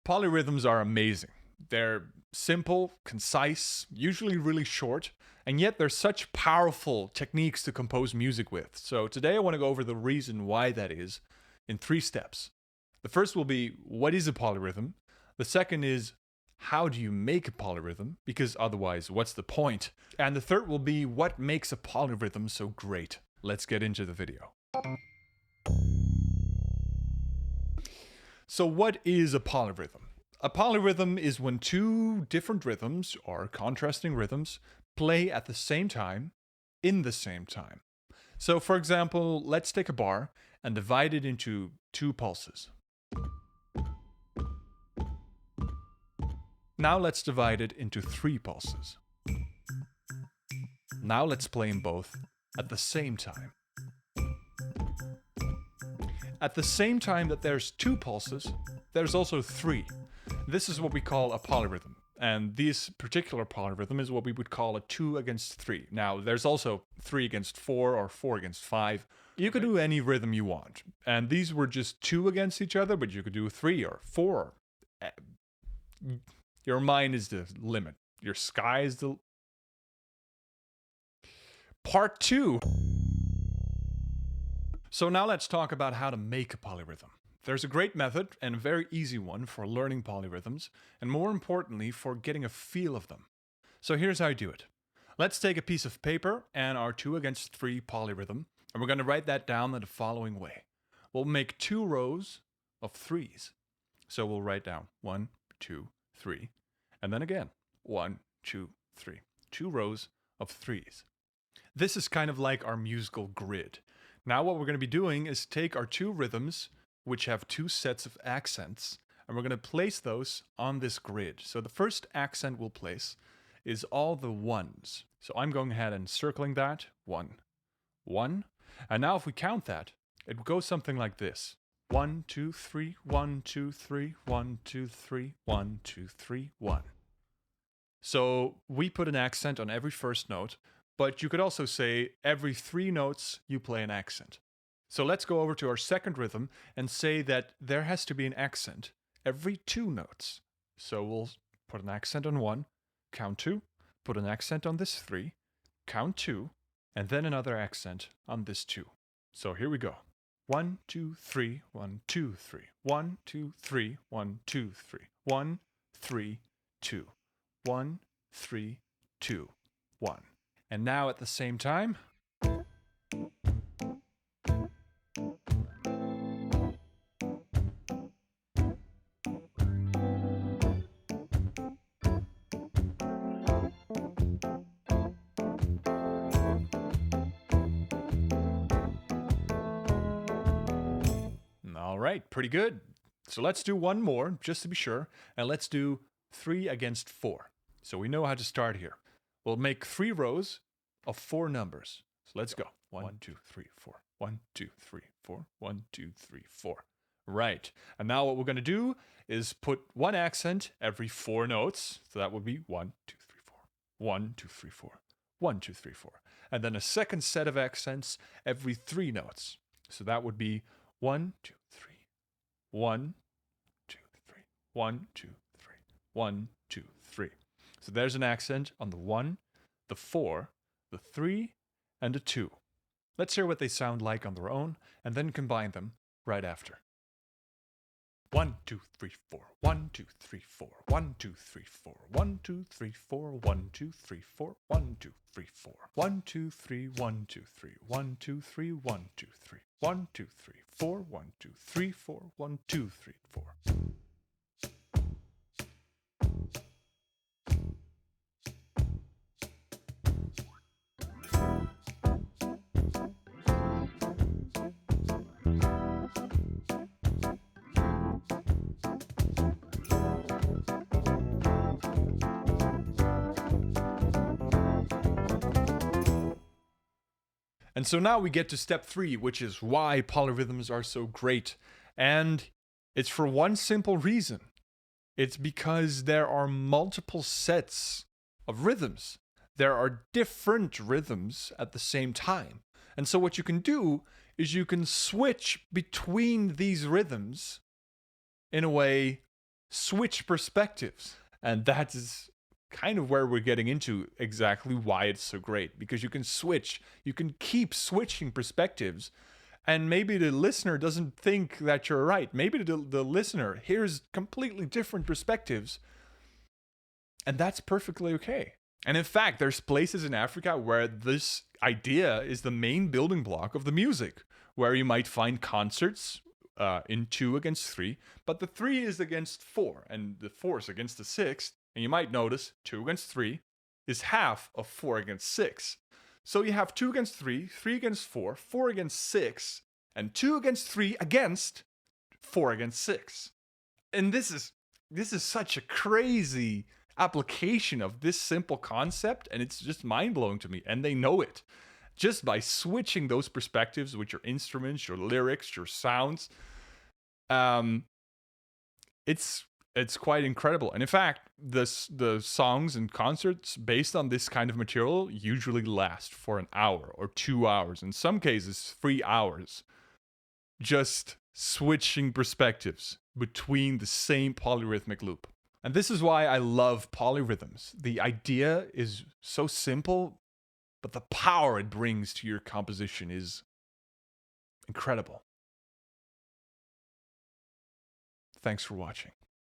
Polyrhythms are amazing. They're simple, concise, usually really short, and yet they're such powerful techniques to compose music with. So today I want to go over the reason why that is in 3 steps. The first will be, what is a polyrhythm? The second is, how do you make a polyrhythm? Because otherwise, what's the point? And the third will be, what makes a polyrhythm so great? Let's get into the video. So what is a polyrhythm? A polyrhythm is when 2 different rhythms, or contrasting rhythms, play at the same time, in the same time. So for example, let's take a bar and divide it into 2 pulses. Now let's divide it into 3 pulses. Now let's play them both at the same time. At the same time that there's 2 pulses, there's also 3. This is what we call a polyrhythm. And this particular polyrhythm is what we would call a 2 against 3. Now, there's also 3 against 4 or 4 against 5. You could do any rhythm you want. And these were just 2 against each other, but you could do 3 or 4. Your mind is the limit. Your sky is the... Part 2. So now let's talk about how to make a polyrhythm. There's a great method and a very easy one for learning polyrhythms, and more importantly, for getting a feel of them. So here's how you do it. Let's take a piece of paper and our 2 against 3 polyrhythm, and we're going to write that down in the following way. We'll make 2 rows of 3s. So we'll write down 1, 2, 3, and then again 1, 2, 3. 2 rows of 3s. This is kind of like our musical grid. Now what we're going to be doing is take our 2 rhythms, which have 2 sets of accents, and we're going to place those on this grid. So the first accent we'll place is all the 1s. So I'm going ahead and circling that. 1, 1. And now if we count that, it goes something like this. 1, 2, 3, 1, 2, 3, 1, 2, 3, 1, 2, 3, 1. So we put an accent on every first note, but you could also say every 3 notes you play an accent. So let's go over to our second rhythm and say that there has to be an accent every 2 notes. So we'll put an accent on 1, count 2, put an accent on this 3, count 2, and then another accent on this 2. So here we go. 1, 2, 3, 1, 2, 3, 1, 2, 3, 1, 2, 3, 1, 3, 2, 1, 3, 2, 1. And now at the same time, all right, pretty good. So let's do one more, just to be sure, and let's do 3 against 4. So we know how to start here. We'll make 3 rows of 4 numbers. So let's go. 1, 2, 3, 4. 1, 2, 3, 4. 1, 2, 3, 4. Right. And now what we're going to do is put 1 accent every 4 notes. So that would be 1, 2, 3, 4. 1, 2, 3, 4. 1, 2, 3, 4. And then a second set of accents every 3 notes. So that would be 1, 2, 3. 1, 2, 3. 1, 2, 3. 1, 2, 3. So there's an accent on the 1, the 4, the 3, and the 2. Let's hear what they sound like on their own, and then combine them right after. 1, 2, 3, 4. 1, 2, 3, 4. 1, 2, 3, 4. 1, 2, 3, 4. 1, 2, 3, 4. 1, 2, 3, 4. 1, 2, 3, 1, 2, 3. 1, 2, 3, 1, 2, 3. 1, 2, 3, 4. 1, 2, 3, 4. 1, 2, 3, 4. And so now we get to step 3, which is why polyrhythms are so great. And it's for one simple reason. It's because there are multiple sets of rhythms. There are different rhythms at the same time. And so what you can do is you can switch between these rhythms in a way switch perspectives. And that is kind of where we're getting into exactly why it's so great, because you can switch, you can keep switching perspectives. And maybe the listener doesn't think that you're right. Maybe the listener hears completely different perspectives, and that's perfectly okay. And in fact, there's places in Africa where this idea is the main building block of the music, where you might find concerts in 2 against 3, but the 3 is against 4, and the 4 is against the 6. And you might notice 2 against 3 is half of 4 against 6. So you have 2 against 3, 3 against 4, 4 against 6, and 2 against 3 against 4 against 6. And this is such a crazy application of this simple concept, and it's just mind-blowing to me, and they know it. Just by switching those perspectives with your instruments, your lyrics, your sounds, it's quite incredible. And in fact, the songs and concerts based on this kind of material usually last for an hour or 2 hours, in some cases 3 hours, just switching perspectives between the same polyrhythmic loop. And this is why I love polyrhythms. The idea is so simple, but the power it brings to your composition is incredible. Thanks for watching.